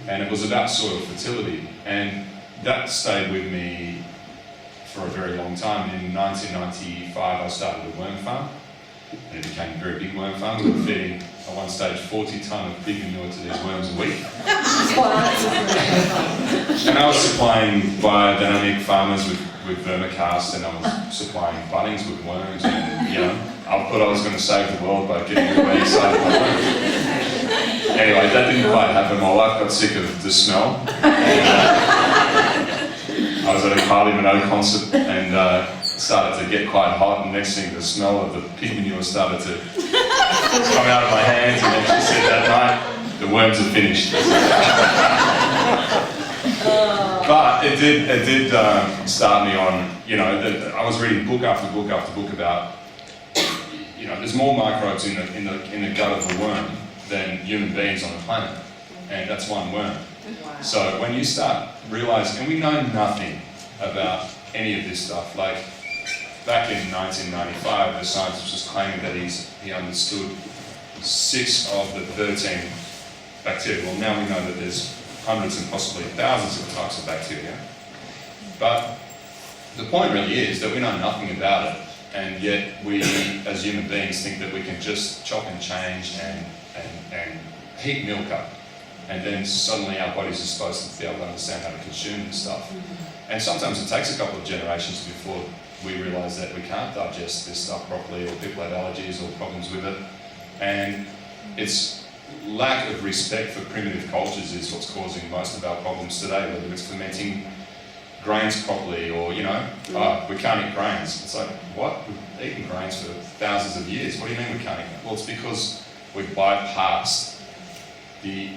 And it was about soil fertility. And that stayed with me for a very long time. In 1995, I started a worm farm. And it became a very big worm farm. We were feeding, at one stage, 40 tonne of pig manure to these worms a week. And I was supplying biodynamic farmers with vermicast, and I was supplying Bunnings with worms, and I thought I was going to save the world by getting everybody excited by worms. Anyway, that didn't quite happen. My wife got sick of the smell. I was at a Kylie Minogue concert and started to get quite hot, and next thing the smell of the pig manure started to come out of my hands, and then she said that night, the worms are finished. But it did start me on, I was reading book after book after book about, there's more microbes in the gut of a worm than human beings on the planet, and that's one worm. Wow. So when you start realising, and we know nothing about any of this stuff, like back in 1995, the scientist was claiming that he understood 6 of the 13 bacteria. Well, now we know that there's hundreds and possibly thousands of types of bacteria. But the point really is that we know nothing about it, and yet we, as human beings, think that we can just chop and change and heat milk up, and then suddenly our bodies are supposed to be able to understand how to consume this stuff. And sometimes it takes a couple of generations before we realise that we can't digest this stuff properly, or people have allergies or problems with it. And it's lack of respect for primitive cultures is what's causing most of our problems today, whether it's fermenting grains properly or, we can't eat grains. It's like, what? We've eaten grains for thousands of years. What do you mean we can't eat them? Well, it's because we've bypassed the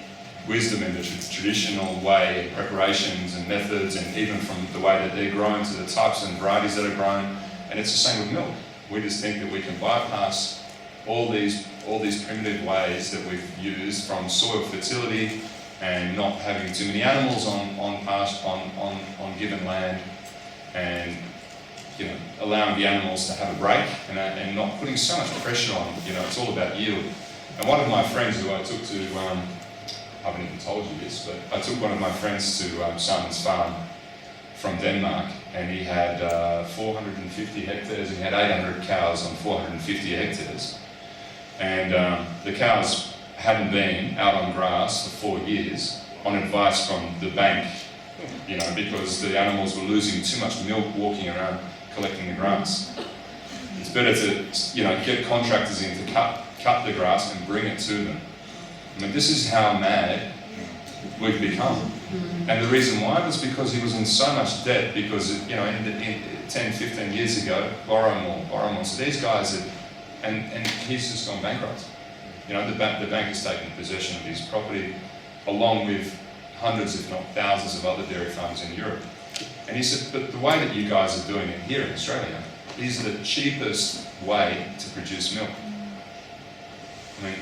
wisdom and the traditional way and preparations and methods, and even from the way that they're grown to the types and varieties that are grown. And it's the same with milk. We just think that we can bypass all these primitive ways that we've used, from soil fertility and not having too many animals on given land, and allowing the animals to have a break, and not putting so much pressure on. It's all about yield. And one of my friends who I took to, I haven't even told you this, but I took one of my friends to Simon's farm from Denmark, and he had 450 hectares, and he had 800 cows on 450 hectares. And the cows hadn't been out on grass for 4 years on advice from the bank, because the animals were losing too much milk walking around collecting the grass. It's better to, get contractors in to cut the grass and bring it to them. I mean, this is how mad we've become. And the reason why was because he was in so much debt, because, in 10, 15 years ago, borrow more. So these guys and he's just gone bankrupt. The bank has taken possession of his property, along with hundreds, if not thousands, of other dairy farms in Europe. And he said, but the way that you guys are doing it here in Australia is the cheapest way to produce milk. I mean,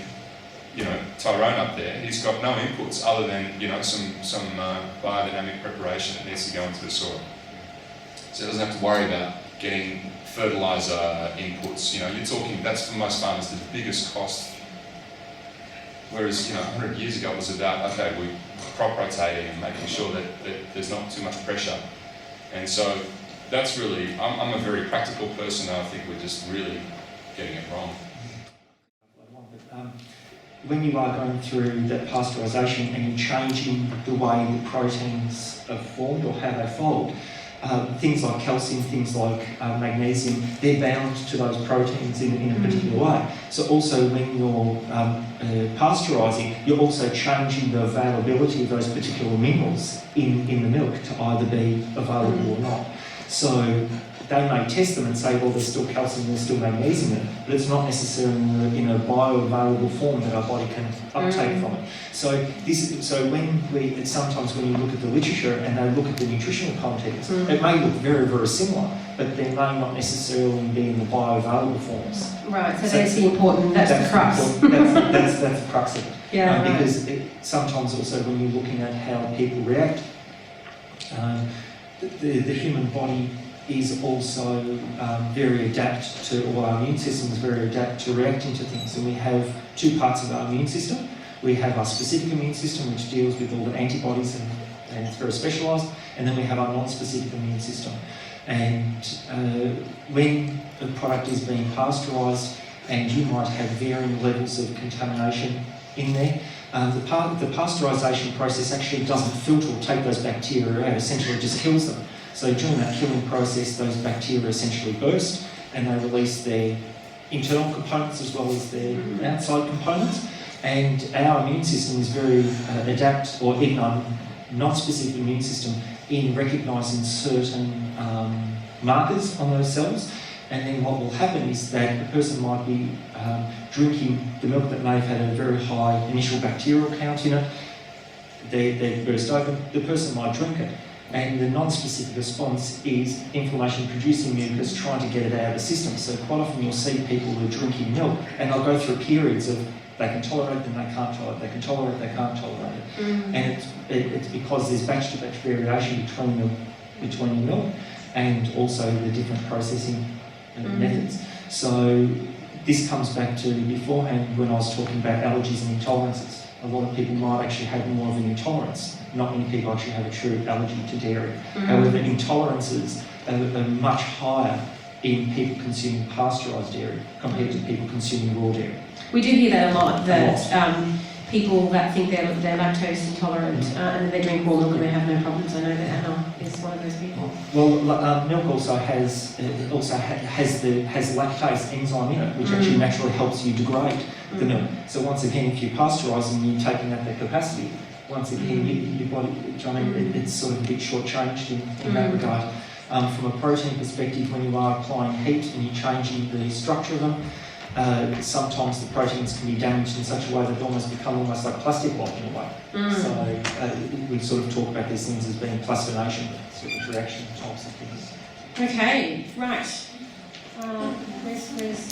Tyrone up there, he's got no inputs other than, some biodynamic preparation that needs to go into the soil. So he doesn't have to worry about getting fertiliser inputs. You're talking, that's for most farmers the biggest cost. Whereas, 100 years ago it was about, okay, we crop rotating and making sure that there's not too much pressure. And so that's really, I'm a very practical person, and I think we're just really getting it wrong. When you are going through that pasteurisation and you're changing the way the proteins are formed or how they fold, things like calcium, things like magnesium, they're bound to those proteins in a particular way. So also when you're pasteurising, you're also changing the availability of those particular minerals in the milk to either be available or not. So they may test them and say, well, there's still calcium, there's still magnesium in it, but it's not necessarily in a bioavailable form that our body can uptake from it. So sometimes when you look at the literature and they look at the nutritional content, it may look very, very similar, but they may not necessarily be in the bioavailable forms. Right, so that's the important, that's the crux. That's the crux of it. Yeah, right. Because sometimes also when you're looking at how people react, the human body is also very adapt to, or our immune system is very adapt to reacting to things. And we have two parts of our immune system. We have our specific immune system, which deals with all the antibodies and it's very specialised, and then we have our non-specific immune system. And when the product is being pasteurised, and you might have varying levels of contamination in there, the pasteurisation process actually doesn't filter or take those bacteria out, essentially it just kills them. So during that killing process, those bacteria essentially burst and they release their internal components as well as their outside components. And our immune system is very adept, or even our non-specific immune system, in recognising certain markers on those cells. And then what will happen is that a person might be drinking the milk that may have had a very high initial bacterial count in it. They burst open, the person might drink it. And the non-specific response is inflammation-producing mucus trying to get it out of the system. So quite often you'll see people who are drinking milk and they'll go through periods of they can tolerate it, then they can't tolerate it, they can tolerate it, they can't tolerate it. And it's because there's batch-to-batch variation between the milk and also the different processing methods. So this comes back to beforehand when I was talking about allergies and intolerances. A lot of people might actually have more of an intolerance. Not many people actually have a true allergy to dairy. However, intolerances are much higher in people consuming pasteurised dairy compared to people consuming raw dairy. We do hear that a lot, that people that think they're lactose intolerant and then they drink raw milk and they have no problems. I know that Anna is one of those people. Well, milk also has lactase enzyme in it, which actually naturally helps you degrade the milk. So once again, if you're pasteurising, you're taking out that capacity. Once again, your body, it's sort of a bit short-changed in that regard. From a protein perspective, when you are applying heat and you're changing the structure of them, sometimes the proteins can be damaged in such a way that they almost become almost like plastic block in a way. So we sort of talk about these things as being plastination, sort of reaction types of things. Okay, right. Where's